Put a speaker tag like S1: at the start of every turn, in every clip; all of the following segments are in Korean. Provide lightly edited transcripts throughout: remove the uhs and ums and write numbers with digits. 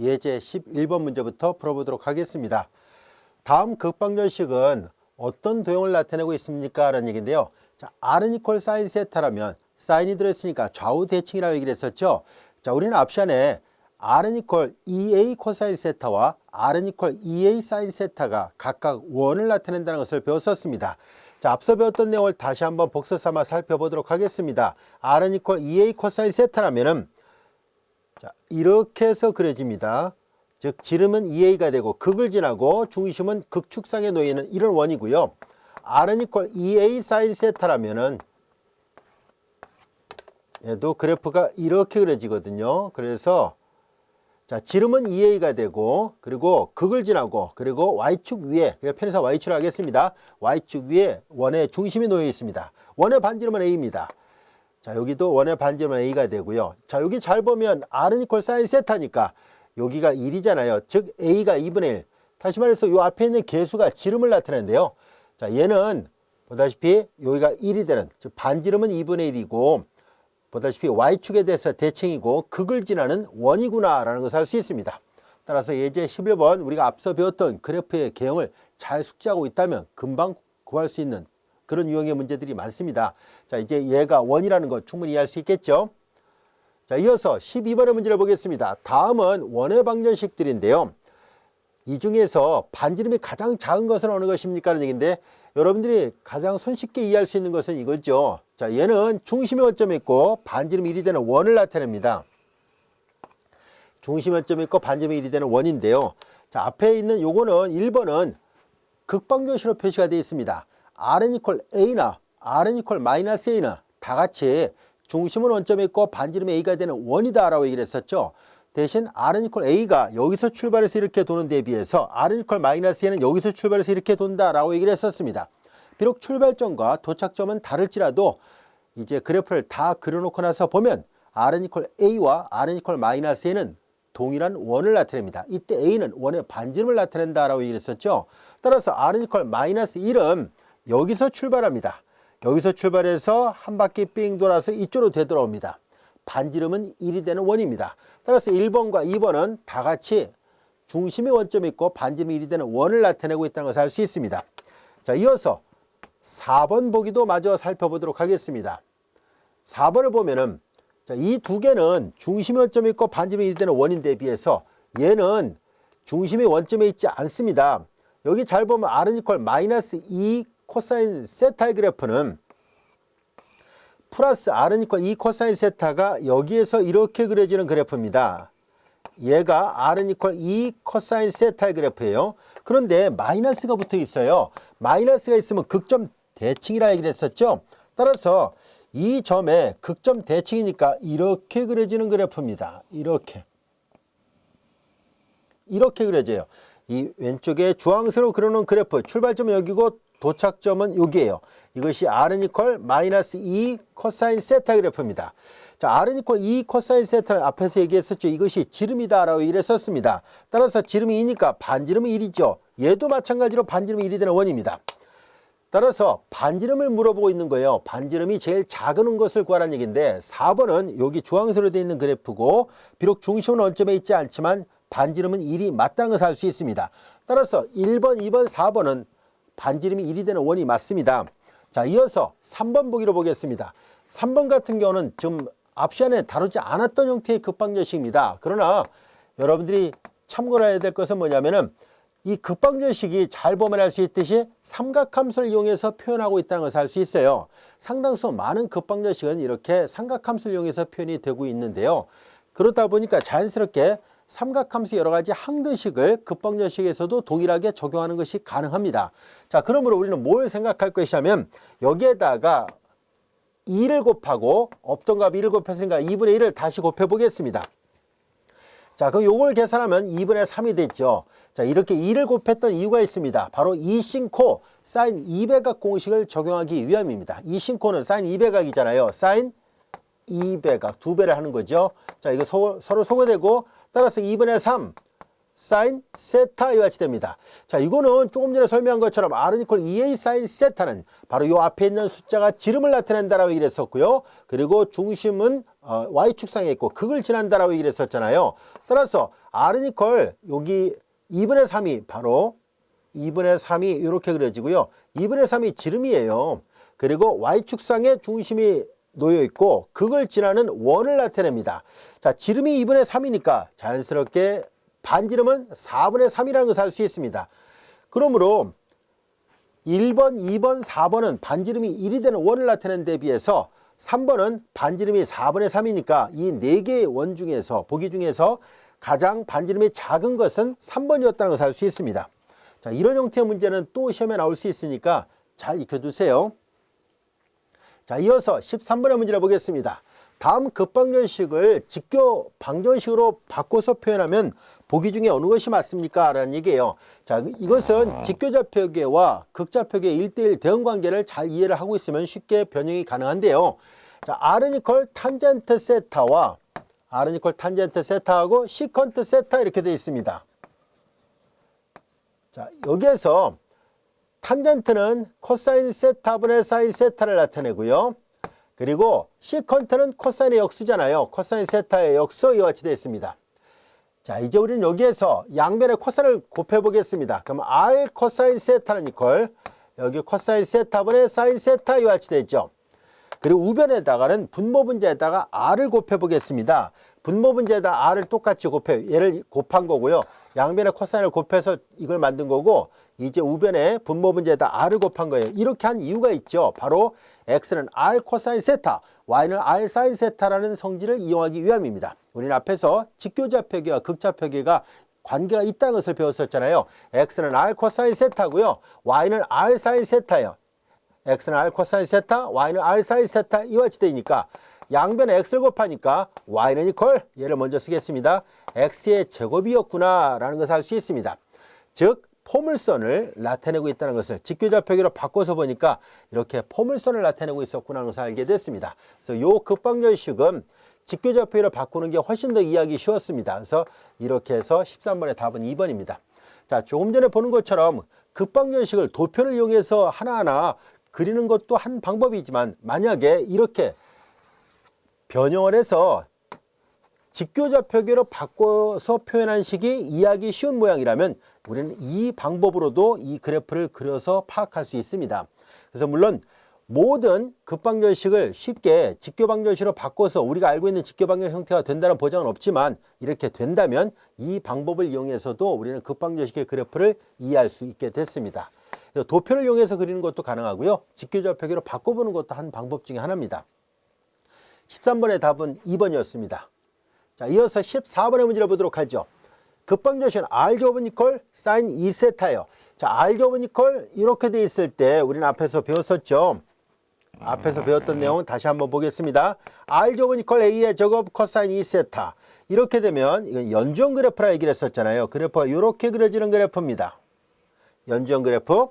S1: 예제 11번 문제부터 풀어보도록 하겠습니다. 다음 극방정식은 어떤 도형을 나타내고 있습니까? 라는 얘기인데요. 자, R은 이퀄 사인 세타라면 사인이 들어있으니까 좌우 대칭이라고 얘기를 했었죠. 자, 우리는 앞시간에 R은 이퀄 2A 코사인 세타와 R은 이퀄 2A 사인 세타가 각각 원을 나타낸다는 것을 배웠었습니다. 자, 앞서 배웠던 내용을 다시 한번 복습 삼아 살펴보도록 하겠습니다. R은 이퀄 2A 코사인 세타라면은 자, 이렇게 해서 그려집니다. 즉 지름은 2a가 되고 극을 지나고 중심은 극축상에 놓이는 이런 원이고요. R은 이퀄 2a 사인 세타라면은 얘도 그래프가 이렇게 그려지거든요. 그래서 자, 지름은 2a가 되고 그리고 극을 지나고 그리고 y축 위에 편의상 y축을 하겠습니다. y축 위에 원의 중심이 놓여 있습니다. 원의 반지름은 a입니다. 자, 여기도 원의 반지름은 a가 되고요. 자, 여기 잘 보면 R은 이퀄 사인 세타니까 여기가 1이잖아요. 즉 a가 2분의 1. 다시 말해서 이 앞에 있는 개수가 지름을 나타내는데요. 자, 얘는 보다시피 여기가 1이 되는, 즉 반지름은 2분의 1이고 보다시피 y축에 대해서 대칭이고 극을 지나는 원이구나 라는 것을 알 수 있습니다. 따라서 예제 11번 우리가 앞서 배웠던 그래프의 개형을 잘 숙지하고 있다면 금방 구할 수 있는 그런 유형의 문제들이 많습니다. 자, 이제 얘가 원이라는 것 충분히 이해할 수 있겠죠. 자, 이어서 12번의 문제를 보겠습니다. 다음은 원의 방정식들인데요. 이 중에서 반지름이 가장 작은 것은 어느 것입니까? 라는 얘기인데 여러분들이 가장 손쉽게 이해할 수 있는 것은 이거죠. 자, 얘는 중심의 원점이 있고 반지름이 1이 되는 원을 나타냅니다. 중심의 원점이 있고 반지름이 1이 되는 원인데요. 자, 앞에 있는 요거는 1번은 극방정식으로 표시가 되어 있습니다. R은 이퀄 A나 R은 이퀄 마이너스 A나 다 같이 중심은 원점에 있고 반지름이 A가 되는 원이다 라고 얘기를 했었죠. 대신 R은 이퀄 A가 여기서 출발해서 이렇게 도는 데 비해서 R은 이퀄 마이너스 A는 여기서 출발해서 이렇게 돈다 라고 얘기를 했었습니다. 비록 출발점과 도착점은 다를지라도 이제 그래프를 다 그려놓고 나서 보면 R은 이퀄 A와 R은 이퀄 마이너스 A는 동일한 원을 나타냅니다. 이때 A는 원의 반지름을 나타낸다 라고 얘기를 했었죠. 따라서 R은 이퀄 마이너스 1은 여기서 출발합니다. 여기서 출발해서 한 바퀴 삥 돌아서 이쪽으로 되돌아옵니다. 반지름은 1이 되는 원입니다. 따라서 1번과 2번은 다 같이 중심의 원점이 있고 반지름이 1이 되는 원을 나타내고 있다는 것을 알 수 있습니다. 자, 이어서 4번 보기도 마저 살펴보도록 하겠습니다. 4번을 보면은 자, 이 두 개는 중심의 원점이 있고 반지름이 1이 되는 원인데 비해서 얘는 중심의 원점에 있지 않습니다. 여기 잘 보면 R은 이퀄 마이너스 2 코사인 세타의 그래프는 플러스 R은 이퀄 2 코사인 세타가 여기에서 이렇게 그려지는 그래프입니다. 얘가 R은 이퀄 2 코사인 세타의 그래프예요. 그런데 마이너스가 붙어 있어요. 마이너스가 있으면 극점 대칭이라 얘기를 했었죠. 따라서 이 점에 극점 대칭이니까 이렇게 그려지는 그래프입니다. 이렇게 그려져요. 이 왼쪽에 주황색으로 그려놓은 그래프 출발점은 여기고 도착점은 여기에요. 이것이 R은 이퀄 마이너스 2 코사인 세타 그래프입니다. 자, R은 이퀄 2 코사인 세타는 앞에서 얘기했었죠. 이것이 지름이다 라고 얘기를 했었습니다. 따라서 지름이 2니까 반지름은 1이죠. 얘도 마찬가지로 반지름이 1이 되는 원입니다. 따라서 반지름을 물어보고 있는 거예요. 반지름이 제일 작은 것을 구하라는 얘기인데 4번은 여기 주황색으로 되어 있는 그래프고 비록 중심은 원점에 있지 않지만 반지름은 1이 맞다는 것을 알 수 있습니다. 따라서 1번, 2번, 4번은 반지름이 1이 되는 원이 맞습니다. 자, 이어서 3번 보기로 보겠습니다. 3번 같은 경우는 좀 앞 시간에 다루지 않았던 형태의 극방정식입니다. 그러나 여러분들이 참고해야 될 것은 뭐냐면은 이 극방정식이 잘 보면 알 수 있듯이 삼각함수를 이용해서 표현하고 있다는 것을 알 수 있어요. 상당수 많은 극방정식은 이렇게 삼각함수를 이용해서 표현이 되고 있는데요. 그러다 보니까 자연스럽게 삼각함수 여러 가지 항등식을 극방정식에서도 동일하게 적용하는 것이 가능합니다. 자, 그러므로 우리는 뭘 생각할 것이냐면 여기에다가 2를 곱하고 없던 값 1을 곱했으니까 2분의 1을 다시 곱해 보겠습니다. 자, 그럼 요걸 계산하면 2분의 3이 됐죠. 자, 이렇게 2를 곱했던 이유가 있습니다. 바로 이신코 사인 2배각 공식을 적용하기 위함입니다. 이신코는 사인 2배각이잖아요. 사인 2배각 2배를 하는 거죠. 자, 이거 서로 소거되고 따라서 2분의 3 사인 세타 이와 같이 됩니다. 자, 이거는 조금 전에 설명한 것처럼 R은 이퀄 2A 사인 세타는 바로 요 앞에 있는 숫자가 지름을 나타낸다라고 얘기를 했었고요. 그리고 중심은 Y축상에 있고 극을 지난다라고 얘기를 했었잖아요. 따라서 R은 이퀄 여기 2분의 3이 바로 2분의 3이 이렇게 그려지고요. 2분의 3이 지름이에요. 그리고 Y축상에 중심이 놓여 있고 극을 지나는 원을 나타냅니다. 자, 지름이 2분의 3이니까 자연스럽게 반지름은 4분의 3이라는 것을 알 수 있습니다. 그러므로 1번, 2번, 4번은 반지름이 1이 되는 원을 나타내는 데 비해서 3번은 반지름이 4분의 3이니까 이 4개의 원 중에서 보기 중에서 가장 반지름이 작은 것은 3번이었다는 것을 알 수 있습니다. 자, 이런 형태의 문제는 또 시험에 나올 수 있으니까 잘 익혀두세요. 자, 이어서 13번의 문제를 보겠습니다. 다음 급방정식을 직교 방정식으로 바꿔서 표현하면 보기 중에 어느 것이 맞습니까? 라는 얘기예요. 자, 이것은 직교좌표계와 극좌표계의 1:1 대응 관계를 잘 이해를 하고 있으면 쉽게 변형이 가능한데요. 자, R은 이퀄 탄젠트 세타와 R은 이퀄 탄젠트 세타하고 시컨트 세타 이렇게 되어 있습니다. 자, 여기에서 탄젠트는 코사인 세타분의 사인 세타를 나타내고요. 그리고 시컨트는 코사인의 역수잖아요. 코사인 세타의 역수 이와 같이 되어 있습니다. 자, 이제 우리는 여기에서 양변의 코사인을 곱해 보겠습니다. 그럼 R 코사인 세타는 이퀄 여기 코사인 세타분의 사인 세타 이와 같이 되죠. 그리고 우변에다가는 분모분자에다가 R을 곱해 보겠습니다. 분모분자에다 R을 똑같이 곱해요. 얘를 곱한 거고요. 양변의 코사인을 곱해서 이걸 만든 거고 이제 우변에 분모분자에다 R을 곱한 거예요. 이렇게 한 이유가 있죠. 바로 X는 R 코사인 세타, Y는 R 사인 세타라는 성질을 이용하기 위함입니다. 우리는 앞에서 직교좌표계와 극좌표계가 관계가 있다는 것을 배웠었잖아요. X는 R 코사인 세타고요. Y는 R 사인 세타예요. X는 R 코사인 세타, Y는 R 사인 세타 이와 같이 되니까 양변에 X를 곱하니까 Y는 이퀄 얘를 먼저 쓰겠습니다. X의 제곱이었구나 라는 것을 알 수 있습니다. 즉 포물선을 나타내고 있다는 것을 직교좌표계로 바꿔서 보니까 이렇게 포물선을 나타내고 있었구나 하는 것을 알게 됐습니다. 그래서 이 급방정식은 직교좌표계로 바꾸는 게 훨씬 더 이해하기 쉬웠습니다. 그래서 이렇게 해서 13번의 답은 2번입니다. 자, 조금 전에 보는 것처럼 급방정식을 도표를 이용해서 하나하나 그리는 것도 한 방법이지만 만약에 이렇게 변형을 해서 직교좌표계로 바꿔서 표현한 식이 이해하기 쉬운 모양이라면 우리는 이 방법으로도 이 그래프를 그려서 파악할 수 있습니다. 그래서 물론 모든 급방정식을 쉽게 직교방정식으로 바꿔서 우리가 알고 있는 직교방정 형태가 된다는 보장은 없지만 이렇게 된다면 이 방법을 이용해서도 우리는 급방정식의 그래프를 이해할 수 있게 됐습니다. 도표를 이용해서 그리는 것도 가능하고요. 직교좌표계로 바꿔보는 것도 한 방법 중에 하나입니다. 13번의 답은 2번이었습니다. 자, 이어서 14번의 문제를 보도록 하죠. 급방정식은 R 제곱은 이퀄 사인 2세타예요. 자, R 제곱은 이퀄 이렇게 돼 있을 때 우리는 앞에서 배웠었죠. 앞에서 배웠던 내용은 다시 한번 보겠습니다. R 제곱은 이퀄 A의 제곱 코사인 2세타. 이렇게 되면 이건 연주형 그래프라 얘기를 했었잖아요. 그래프가 이렇게 그려지는 그래프입니다. 연주형 그래프.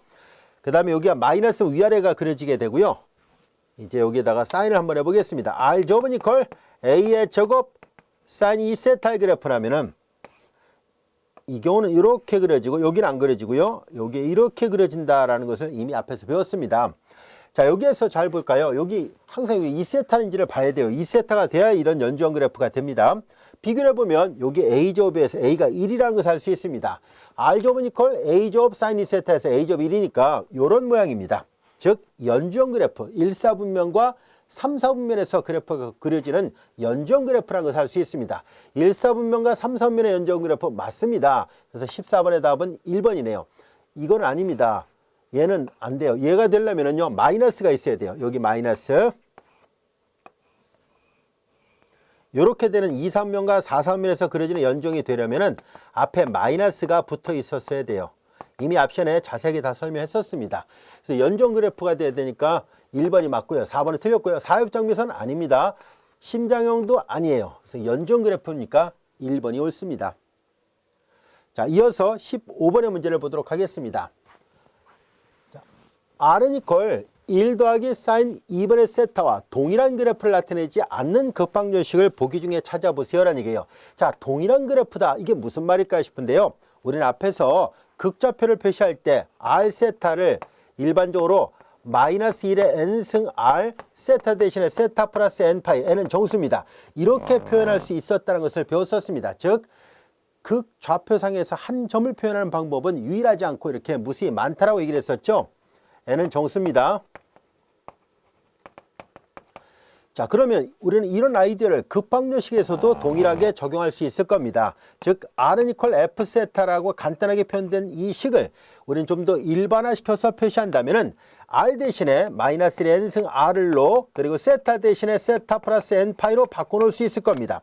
S1: 그 다음에 여기가 마이너스 위아래가 그려지게 되고요. 이제 여기에다가 사인을 한번 해보겠습니다. R 제곱은 이퀄 A의 제곱 사인 2세타의 그래프라면은 이 경우는 이렇게 그려지고 여기는 안 그려지고요. 여기에 이렇게 그려진다라는 것을 이미 앞에서 배웠습니다. 자, 여기에서 잘 볼까요? 여기 항상 2세타인지를 봐야 돼요. 2세타가 돼야 이런 연주형 그래프가 됩니다. 비교를 해보면 여기 A제곱에서 A가 1이라는 것을 알 수 있습니다. R제곱은 이퀄 A제곱 사인 2세타에서 A제곱 1이니까 이런 모양입니다. 즉 연주형 그래프 1사분면과 3사분면에서 그래프가 그려지는 연주형 그래프라는 것을 알 수 있습니다. 1사분면과 3사분면의 연주형 그래프 맞습니다. 그래서 14번의 답은 1번이네요. 이건 아닙니다. 얘는 안 돼요. 얘가 되려면요 마이너스가 있어야 돼요. 여기 마이너스. 이렇게 되는 2사분면과 4사분면에서 그려지는 연주형이 되려면은 앞에 마이너스가 붙어 있었어야 돼요. 이미 앞전에 자세하게 다 설명했었습니다. 그래서 연주형 그래프가 돼야 되니까 1번이 맞고요. 4번은 틀렸고요. 사엽정미선 아닙니다. 심장형도 아니에요. 그래서 연주형 그래프니까 1번이 옳습니다. 자, 이어서 15번의 문제를 보도록 하겠습니다. 자, R은 이퀄 1 더하기 사인 2분의 세타와 동일한 그래프를 나타내지 않는 극방정식을 보기 중에 찾아보세요 라는 얘기예요. 자, 동일한 그래프다. 이게 무슨 말일까 싶은데요. 우리는 앞에서 극좌표를 표시할 때 R 세타를 일반적으로 마이너스 1의 n승 R 세타 대신에 세타 플러스 n파이, n은 정수입니다. 이렇게 표현할 수 있었다는 것을 배웠었습니다. 즉 극좌표상에서 한 점을 표현하는 방법은 유일하지 않고 이렇게 무수히 많다라고 얘기를 했었죠. n은 정수입니다. 자, 그러면 우리는 이런 아이디어를 극방정식에서도 동일하게 적용할 수 있을 겁니다. 즉 R은 이퀄 F 세타라고 간단하게 표현된 이 식을 우리는 좀 더 일반화시켜서 표시한다면은 R 대신에 마이너스 n승 R로 그리고 세타 대신에 세타 플러스 n파이로 바꿔놓을 수 있을 겁니다.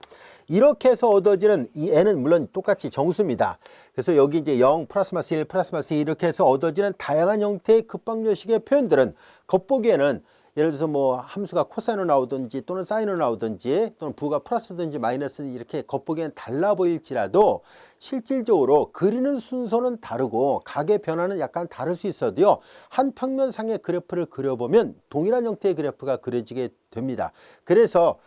S1: 이렇게 해서 얻어지는 이 n은 물론 똑같이 정수입니다. 그래서 여기 이제 0 플러스 마이너스 1 플러스 마이너스 2 이렇게 해서 얻어지는 다양한 형태의 극방정식의 표현들은 겉보기에는 예를 들어서 뭐 함수가 코사인으로 나오든지 또는 사인으로 나오든지 또는 부가 플러스든지 마이너스는 이렇게 겉보기엔 달라 보일지라도 실질적으로 그리는 순서는 다르고 각의 변화는 약간 다를 수 있어도요. 한 평면상의 그래프를 그려보면 동일한 형태의 그래프가 그려지게 됩니다. 그래서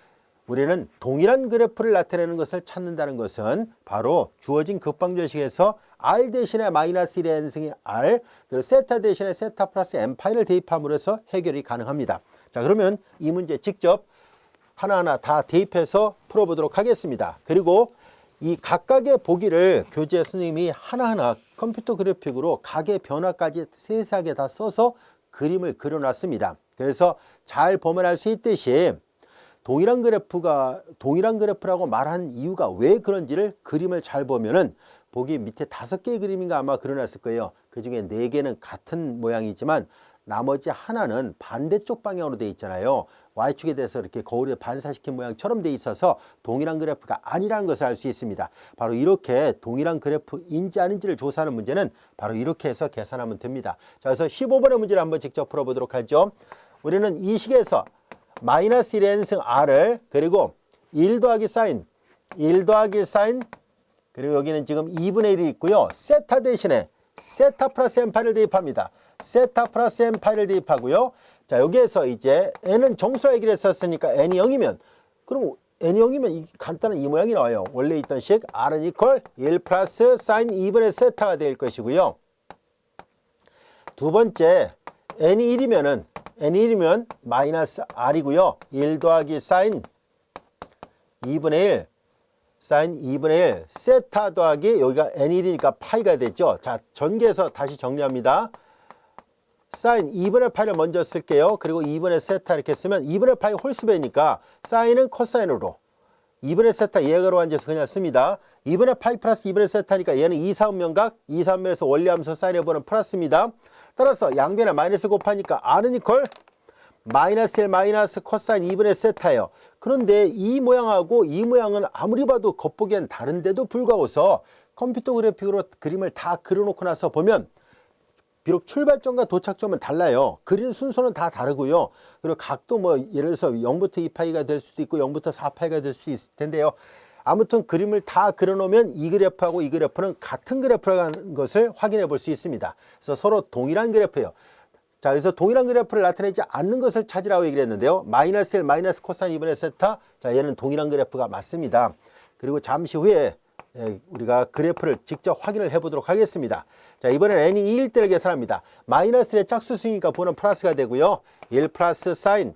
S1: 우리는 동일한 그래프를 나타내는 것을 찾는다는 것은 바로 주어진 극방정식에서 R 대신에 마이너스 1의 n승의 R 그리고 세타 대신에 세타 플러스 n파이를 대입함으로 해서 해결이 가능합니다. 자, 그러면 이 문제 직접 하나하나 다 대입해서 풀어보도록 하겠습니다. 그리고 이 각각의 보기를 교재 선생님이 하나하나 컴퓨터 그래픽으로 각의 변화까지 세세하게 다 써서 그림을 그려놨습니다. 그래서 잘 보면 알 수 있듯이 동일한 그래프라고 말한 이유가 왜 그런지를 그림을 잘 보면은 보기 밑에 5개의 그림인가 아마 그려놨을 거예요. 그 중에 4개는 같은 모양이지만 나머지 하나는 반대쪽 방향으로 되어 있잖아요. Y축에 대해서 이렇게 거울에 반사시킨 모양처럼 되어 있어서 동일한 그래프가 아니라는 것을 알 수 있습니다. 바로 이렇게 동일한 그래프인지 아닌지를 조사하는 문제는 바로 이렇게 해서 계산하면 됩니다. 자, 그래서 15번의 문제를 한번 직접 풀어보도록 하죠. 우리는 이 식에서 마이너스 1의 n승 R을 그리고 1 더하기 사인 그리고 여기는 지금 2분의 1이 있고요. 세타 대신에 세타 플러스 n파이를 대입합니다. 세타 플러스 n파이를 대입하고요. 자, 여기에서 이제 n은 정수라 얘기를 했었으니까 n이 0이면 그럼 n이 0이면 간단한 이 모양이 나와요. 원래 있던 식 R은 이퀄 1 플러스 사인 2분의 세타가 될 것이고요. 두 번째 n이 1이면 마이너스 R이고요. 1 더하기 사인 2분의 1 세타 더하기 여기가 n1이니까 파이가 되죠. 자, 전개해서 다시 정리합니다. 사인 2분의 파이를 먼저 쓸게요. 그리고 2분의 세타 이렇게 쓰면 2분의 파이 홀수배니까 사인은 코사인으로 2분의 세타 예가로 앉아서 그냥 씁니다. 2분의 파이 플러스 2분의 세타니까 얘는 2, 4, 면각 2, 3면에서 원리함수 사인해보는 플러스입니다. 따라서 양변에 마이너스 곱하니까 R은 이퀄 마이너스 1 마이너스 코사인 2분의 세타예요. 그런데 이 모양하고 이 모양은 아무리 봐도 겉보기엔 다른데도 불구하고서 컴퓨터 그래픽으로 그림을 다 그려놓고 나서 보면 비록 출발점과 도착점은 달라요. 그리는 순서는 다 다르고요. 그리고 각도 뭐 예를 들어서 0부터 2파이가 될 수도 있고 0부터 4파이가 될 수도 있을 텐데요. 아무튼 그림을 다 그려놓으면 이 그래프하고 이 그래프는 같은 그래프라는 것을 확인해 볼 수 있습니다. 그래서 서로 동일한 그래프예요. 자, 그래서 동일한 그래프를 나타내지 않는 것을 찾으라고 얘기를 했는데요. 마이너스 1 마이너스 코사인 2분의 세타. 자, 얘는 동일한 그래프가 맞습니다. 그리고 잠시 후에 우리가 그래프를 직접 확인을 해보도록 하겠습니다. 자, 이번엔 n이 2일 때를 계산합니다. 마이너스 1의 짝수수니까 부는 플러스가 되고요. 1 플러스 사인.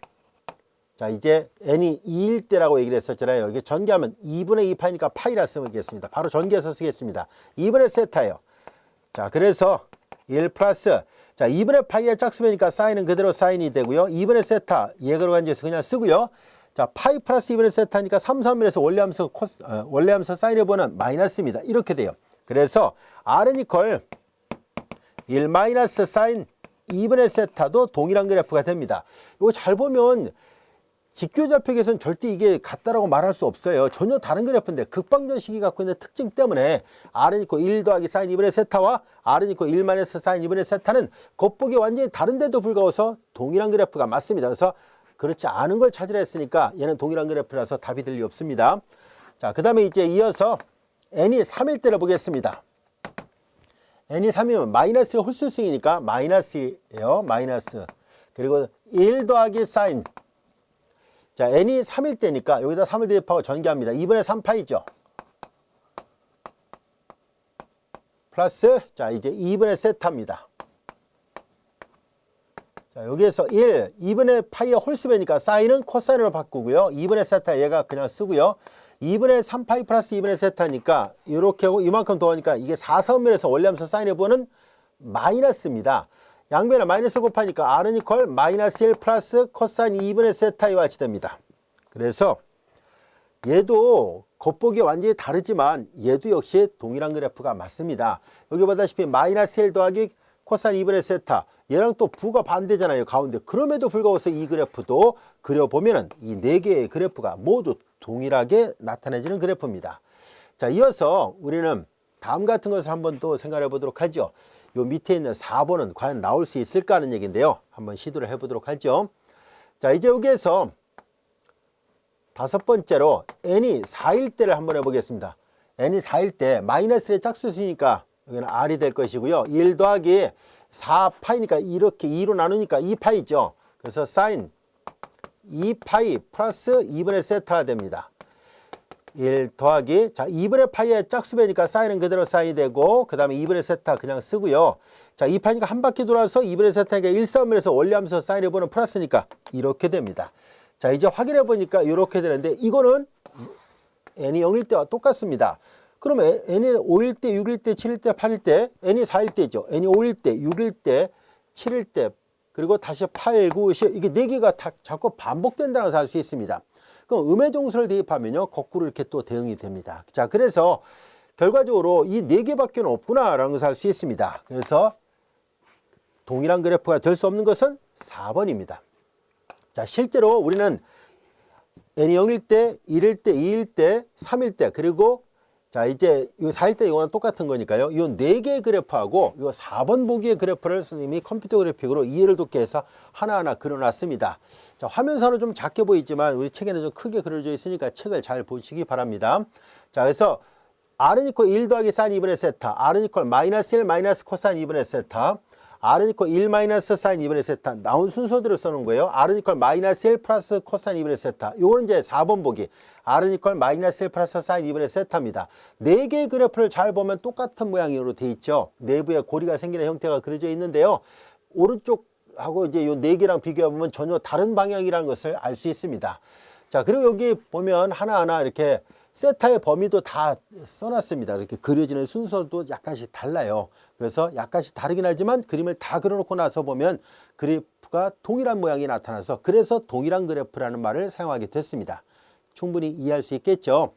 S1: 자, 이제 n이 2일 때라고 얘기를 했었잖아요. 여기 전개하면 2분의 2파이니까 파이라 쓰겠습니다. 바로 전개해서 쓰겠습니다. 2분의 세타예요. 자, 그래서 1 플러스 자, 2분의 파이의 짝수배니까 사인은 그대로 사인이 되고요. 2분의 세타 예가로 간지에서 그냥 쓰고요. 자, 파이 플러스 2분의 세타니까 3, 3면에서 원래함수 사인해보는 마이너스입니다. 이렇게 돼요. 그래서 R은 이퀄 1 마이너스 사인 2분의 세타도 동일한 그래프가 됩니다. 이거 잘 보면 직교좌표에서는 절대 이게 같다라고 말할 수 없어요. 전혀 다른 그래프인데 극방정식이 갖고 있는 특징 때문에 R은 이퀄 1 더하기 사인 2분의 세타와 R은 이퀄 1 마이너스 사인 2분의 세타는 겉보기 완전히 다른데도 불구하고서 동일한 그래프가 맞습니다. 그래서 그렇지 않은 걸 찾으라 했으니까 얘는 동일한 그래프라서 답이 될 리 없습니다. 자, 그 다음에 이제 이어서 n이 3일 때를 보겠습니다. n이 3이면 마이너스의 홀수승이니까 마이너스예요. 마이너스. 그리고 1 더하기 사인. 자, n이 3일 때니까 여기다 3을 대입하고 전개합니다. 2분의 3파이죠. 플러스, 자, 이제 2분의 세타입니다. 자, 여기에서 1, 2분의 파이의 홀수배니까 사인은 코사인으로 바꾸고요. 2분의 세타 얘가 그냥 쓰고요. 2분의 3파이 플러스 2분의 세타니까 이렇게 하고 이만큼 더하니까 이게 4사분면에서 원리하면서 사인의 부호는 마이너스입니다. 양변에 마이너스 곱하니까 R은 이퀄 마이너스 1 플러스 코사인 2분의 세타에 와치됩니다. 그래서 얘도 겉보기 완전히 다르지만 얘도 역시 동일한 그래프가 맞습니다. 여기 보다시피 마이너스 1 더하기 코사인 2분의 세타, 얘랑 또 부가 반대잖아요, 가운데. 그럼에도 불구하고 이 그래프도 그려보면은 이 네 개의 그래프가 모두 동일하게 나타내지는 그래프입니다. 자, 이어서 우리는 다음 같은 것을 한번 또 생각해 보도록 하죠. 요 밑에 있는 4번은 과연 나올 수 있을까 하는 얘기인데요. 한번 시도를 해 보도록 하죠. 자, 이제 여기에서 다섯 번째로 n이 4일 때를 한번 해보겠습니다. n이 4일 때 마이너스의 짝수수니까 여기는 r이 될 것이고요. 1 더하기 4파이니까 이렇게 2로 나누니까 2파이죠. 그래서 사인 2파이 플러스 2분의 세타가 됩니다. 1 더하기, 자, 2분의 파이의 짝수배니까 사인은 그대로 사인이 되고, 그 다음에 2분의 세타 그냥 쓰고요. 자, 2파이니까 한 바퀴 돌아서 2분의 세타니까 1사분면에서 원리하면서 사인해 보는 플러스니까 이렇게 됩니다. 자, 이제 확인해 보니까 이렇게 되는데, 이거는 n이 0일 때와 똑같습니다. 그러면 n이 5일 때, 6일 때, 7일 때, 8일 때, n이 4일 때죠. n이 5일 때, 6일 때, 7일 때, 그리고 다시 8, 9, 10, 이게 4개가 다 자꾸 반복된다는 것을 알 수 있습니다. 그럼 음의 정수를 대입하면요, 거꾸로 이렇게 또 대응이 됩니다. 자, 그래서 결과적으로 이 4개밖에 없구나라는 것을 알 수 있습니다. 그래서 동일한 그래프가 될 수 없는 것은 4번입니다. 자, 실제로 우리는 n이 0일 때, 1일 때, 2일 때, 3일 때, 그리고 자, 이제 이 4일 때 이거는 똑같은 거니까요. 이 4개의 그래프하고 이 4번 보기의 그래프를 선생님이 컴퓨터 그래픽으로 이해를 돕게 해서 하나하나 그려놨습니다. 자, 화면상으로 좀 작게 보이지만 우리 책에는 좀 크게 그려져 있으니까 책을 잘 보시기 바랍니다. 자, 그래서 R은 이퀄 1 더하기 사인 2분의 세타, R은 이퀄 마이너스 1 마이너스 코사인 2분의 세타, R은 이퀄 1 마이너스 사인 2분의 세타, 나온 순서대로 써놓은 거예요. R은 이퀄 마이너스 1 플러스 코사인 2분의 세타. 요거는 이제 4번 보기. R은 이퀄 마이너스 1 플러스 사인 2분의 세타입니다. 4개의 그래프를 잘 보면 똑같은 모양으로 돼 있죠. 내부에 고리가 생기는 형태가 그려져 있는데요. 오른쪽하고 이제 요 4개랑 비교해 보면 전혀 다른 방향이라는 것을 알 수 있습니다. 자, 그리고 여기 보면 하나하나 이렇게 세타의 범위도 다 써놨습니다. 이렇게 그려지는 순서도 약간씩 달라요. 그래서 약간씩 다르긴 하지만 그림을 다 그려놓고 나서 보면 그래프가 동일한 모양이 나타나서 그래서 동일한 그래프라는 말을 사용하게 됐습니다. 충분히 이해할 수 있겠죠?